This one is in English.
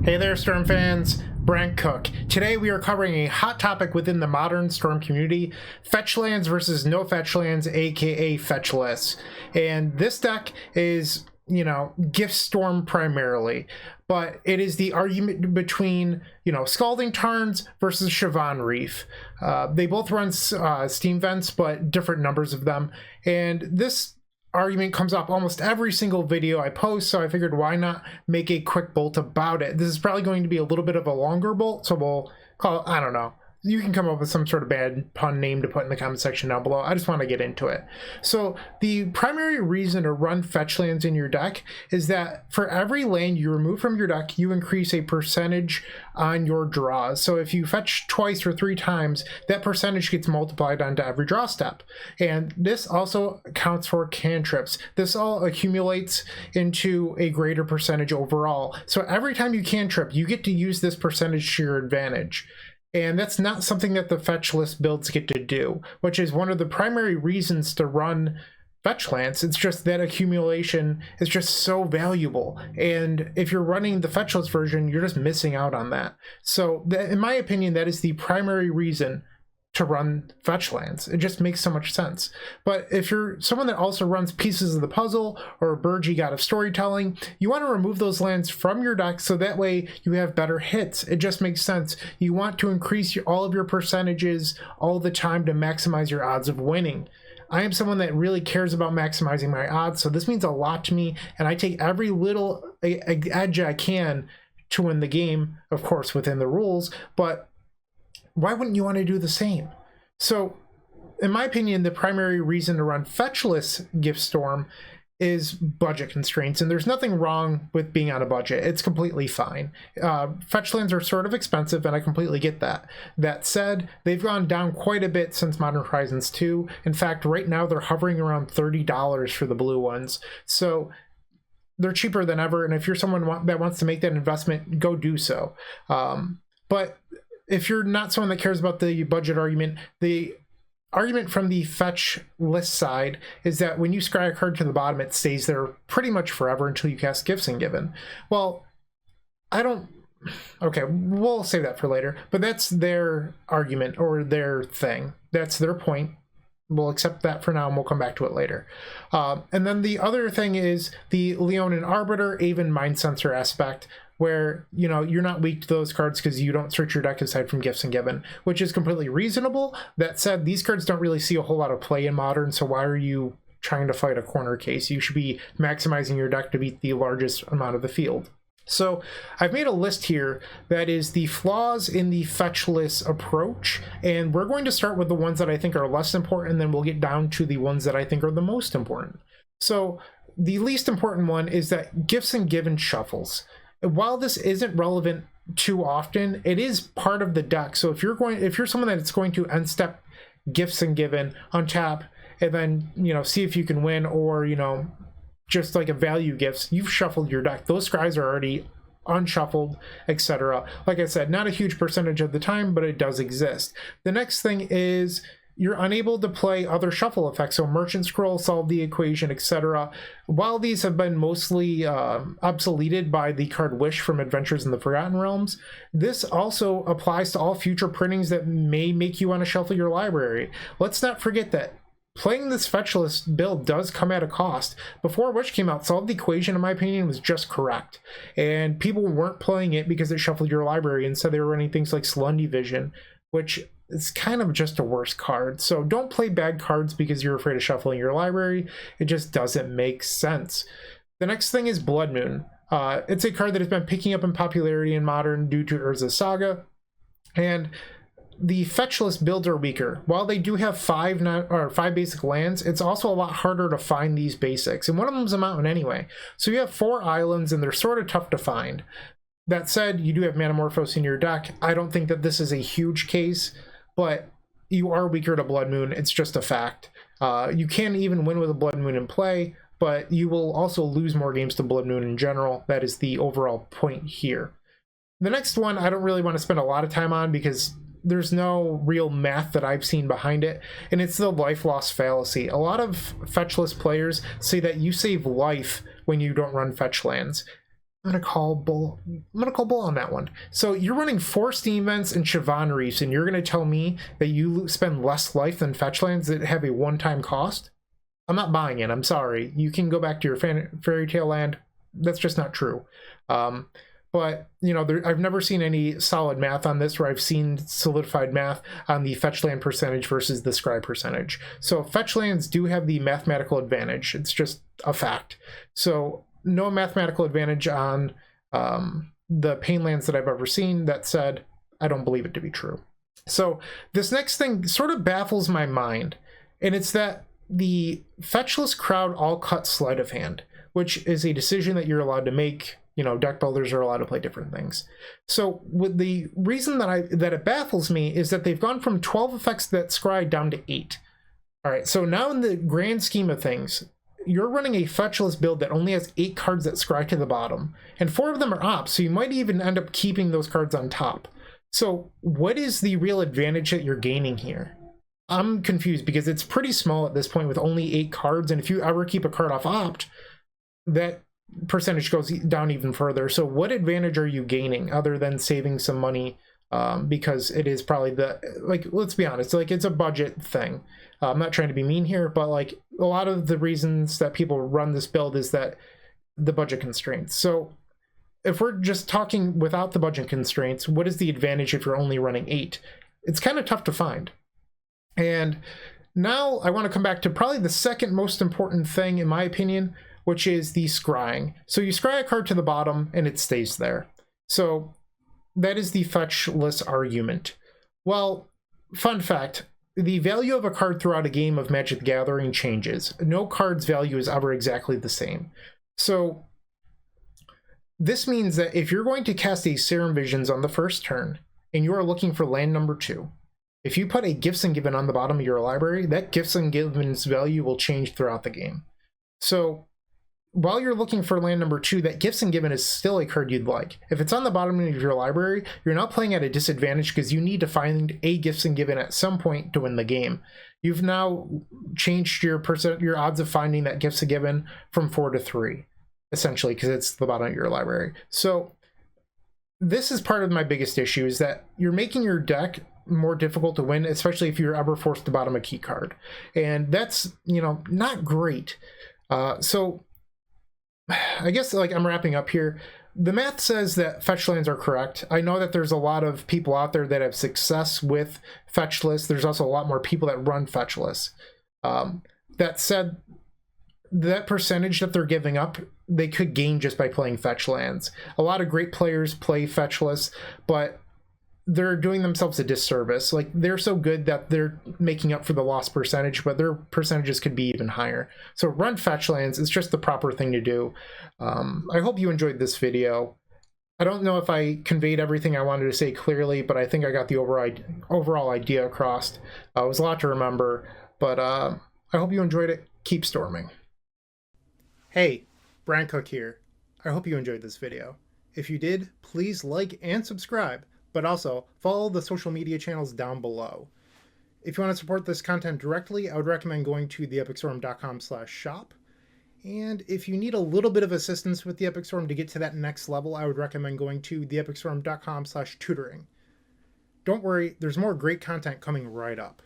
Hey there, Storm fans. Bryant Cook. Today we are covering a hot topic within the modern Storm community, Fetchlands versus no Fetchlands, aka Fetchless. And this deck is, Gift Storm primarily, but it is the argument between, Scalding Tarns versus Shivan Reef. They both run steam vents, but different numbers of them. And this argument comes up almost every single video I post, so I figured why not make a quick bolt about it. This is probably going to be a little bit of a longer bolt, so we'll call it, I don't know. You can come up with some sort of bad pun name to put in the comment section down below. I just want to get into it. So the primary reason to run Fetchlands in your deck is that for every land you remove from your deck, you increase a percentage on your draws. So if you fetch twice or 3 times, that percentage gets multiplied onto every draw step. And this also counts for cantrips. This all accumulates into a greater percentage overall. So every time you cantrip, you get to use this percentage to your advantage. And that's not something that the Fetchless builds get to do, which is one of the primary reasons to run Fetchlands. It's just that accumulation is just so valuable. And if you're running the Fetchless version, you're just missing out on that. So in my opinion, that is the primary reason to run Fetchlands. It just makes so much sense. But if you're someone that also runs Pieces of the Puzzle or Burgy God of Storytelling, you want to remove those lands from your deck so that way you have better hits. It just makes sense. You want to increase all of your percentages all the time to maximize your odds of winning. I am someone that really cares about maximizing my odds, so this means a lot to me, and I take every little edge I can to win the game, of course within the rules, but why wouldn't you want to do the same? So, in my opinion, the primary reason to run Fetchless Gift Storm is budget constraints, and there's nothing wrong with being on a budget. It's completely fine. Fetchlands are sort of expensive, and I completely get that. That said, they've gone down quite a bit since Modern Horizons 2. In fact, right now they're hovering around $30 for the blue ones. So they're cheaper than ever, and if you're someone that wants to make that investment, go do so. But if you're not someone that cares about the budget argument, the argument from the fetch list side is that when you scry a card to the bottom, it stays there pretty much forever until you cast Gifts and Given. Well, okay, we'll save that for later, but that's their argument or their thing. That's their point. We'll accept that for now, and we'll come back to it later. And then the other thing is the Leonin Arbiter, Aven Mind Sensor aspect, where you're not weak to those cards because you don't search your deck aside from Gifts and Given, which is completely reasonable. That said, these cards don't really see a whole lot of play in Modern, so why are you trying to fight a corner case? You should be maximizing your deck to beat the largest amount of the field. So I've made a list here that is the flaws in the Fetchless approach, and we're going to start with the ones that I think are less important, and then we'll get down to the ones that I think are the most important. So the least important one is that Gifts and Given shuffles. While this isn't relevant too often, it is part of the deck. So if you're someone that's going to end step Gifts and Given, untap, and then see if you can win, or just like a value gifts, you've shuffled your deck. Those scries are already unshuffled, etc. Like I said, not a huge percentage of the time, but it does exist. The next thing is you're unable to play other shuffle effects, so Merchant Scroll, Solve the Equation, etc. While these have been mostly obsoleted by the card Wish from Adventures in the Forgotten Realms, this also applies to all future printings that may make you want to shuffle your library. Let's not forget that playing this Fetchless build does come at a cost. Before Wish came out, Solve the Equation, in my opinion, was just correct. And people weren't playing it because it shuffled your library. Instead, they were running things like Slundy Vision, which is kind of just a worse card. So don't play bad cards because you're afraid of shuffling your library. It just doesn't make sense. The next thing is Blood Moon. It's a card that has been picking up in popularity in Modern due to Urza's Saga. And the Fetchless builds are weaker. While they do have 5 basic lands, it's also a lot harder to find these basics. And one of them is a mountain anyway. So you have 4 islands, and they're sort of tough to find. That said, you do have Manamorphose in your deck. I don't think that this is a huge case, but you are weaker to Blood Moon. It's just a fact. You can even win with a Blood Moon in play, but you will also lose more games to Blood Moon in general. That is the overall point here. The next one I don't really want to spend a lot of time on because there's no real math that I've seen behind it, and it's the Lifeloss Fallacy. A lot of Fetchless players say that you save life when you don't run Fetchlands. I'm gonna call bull. I'm gonna call bull on that one. So you're running 4 steam vents and Shivan Reefs, and you're gonna tell me that you spend less life than Fetchlands that have a one-time cost? I'm not buying it. I'm sorry. You can go back to your fairy tale land. That's just not true. But you know, I've never seen any solid math on this, where I've seen solidified math on the fetchland percentage versus the scry percentage. So fetchlands do have the mathematical advantage. It's just a fact. So no mathematical advantage on the painlands that I've ever seen. That said, I don't believe it to be true. So this next thing sort of baffles my mind, and it's that the Fetchless crowd all cut sleight of hand, which is a decision that you're allowed to make. You know, deck builders are allowed to play different things. So with the reason that it baffles me is that they've gone from 12 effects that scry down to 8. All right, so now in the grand scheme of things, you're running a fetchless build that only has 8 cards that scry to the bottom, and 4 of them are ops, so you might even end up keeping those cards on top. So what is the real advantage that you're gaining here? I'm confused, because it's pretty small at this point with only 8 cards, and if you ever keep a card off opt, that percentage goes down even further. So what advantage are you gaining other than saving some money? Because it is probably let's be honest, like, it's a budget thing. I'm not trying to be mean here, but like, a lot of the reasons that people run this build is that the budget constraints. So if we're just talking without the budget constraints, what is the advantage if you're only running 8? It's kind of tough to find. And now I want to come back to probably the second most important thing, in my opinion, which is the scrying. So you scry a card to the bottom and it stays there. So that is the fetchless argument. Well, fun fact, the value of a card throughout a game of Magic the Gathering changes. No card's value is ever exactly the same. So this means that if you're going to cast a Serum Visions on the first turn and you are looking for land number 2, if you put a Gifts and Given on the bottom of your library, that Gifts and Given's value will change throughout the game. So while you're looking for land number 2, that Gifts and Given is still a card you'd like. If it's on the bottom of your library, you're not playing at a disadvantage because you need to find a Gifts and Given at some point to win the game. You've now changed your odds of finding that Gifts and Given from 4 to 3, essentially, because it's the bottom of your library. So this is part of my biggest issue, is that you're making your deck more difficult to win, especially if you're ever forced to bottom a key card. And that's, you know, not great. So I guess, like, I'm wrapping up here. The math says that fetchlands are correct. I know that there's a lot of people out there that have success with fetchless. There's also a lot more people that run fetchless. That said, that percentage that they're giving up, they could gain just by playing fetchlands. A lot of great players play fetchless, but they're doing themselves a disservice. Like, they're so good that they're making up for the lost percentage, but their percentages could be even higher. So run fetchlands. It's just the proper thing to do. I hope you enjoyed this video. I don't know if I conveyed everything I wanted to say clearly, but I think I got the overall idea across. It was a lot to remember, but I hope you enjoyed it. Keep storming. Hey, Bryant Cook here. I hope you enjoyed this video. If you did, please like and subscribe, but also follow the social media channels down below. If you want to support this content directly, I would recommend going to theepicstorm.com/shop. And if you need a little bit of assistance with the Epic Storm to get to that next level, I would recommend going to theepicstorm.com/tutoring. Don't worry, there's more great content coming right up.